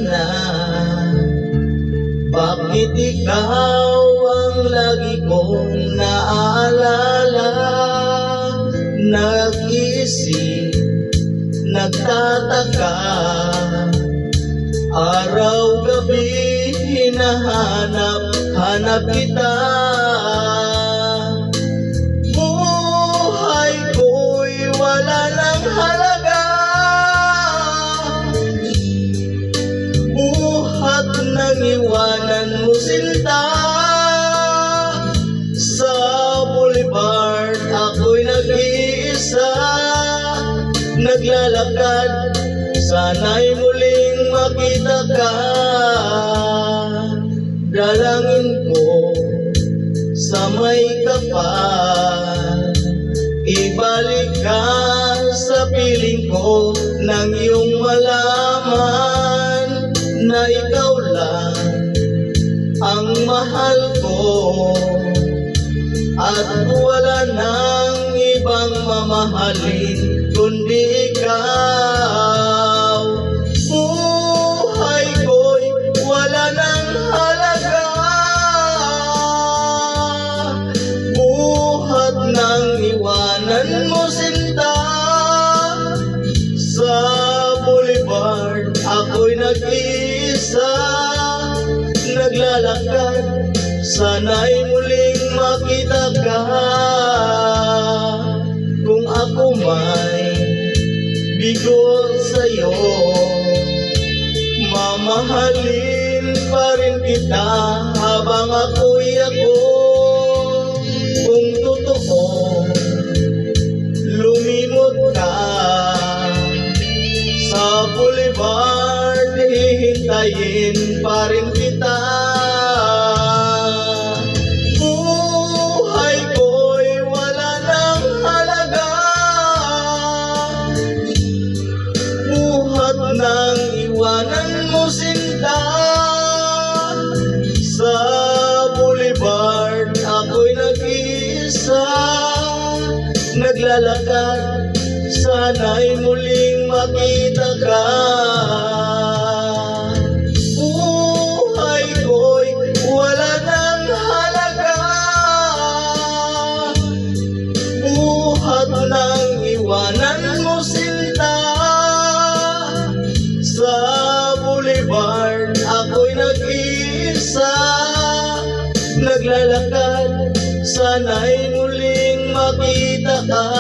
na? Bakit ikaw ang lagi kong naaalala? Nag-iisip, nagtataka, araw-gabi hinahanap kita. Buhay ko'y wala ng halaga, buhat nang iwanan mo sinta. Sa boulevard ako'y nag-iisa, naglalakad, sana'y muling makita ka. Dalangin ko sa may kapal, ibalik ka sa piling ko, nang iyong malaman na ikaw lang ang mahal ko, at wala nang ibang mamahalin kundi ikaw. Buhay ko'y wala ng halaga, buhat nang iwanan mo sinta. Sa boulevard ako'y nag-iisa, naglalakad, sana'y muling makita ka. Kung ako may bigo sa'yo, mamahalin pa rin kita habang ako'y ako. Kung totoo, lumimot ka sa boulevard, hihintayin pa rin kita. Buhay ko'y wala ng halaga, buhat nang iwanan mo sinta. Sa boulevard ako'y nag-iisa, naglalakad, sana'y muling makita ka. Buhay ko'y wala ng halaga, buhat nang iwanan mo sinta. Sa boulevard ako'y nag-iisa, naglalakad, sana'y muling makita ka.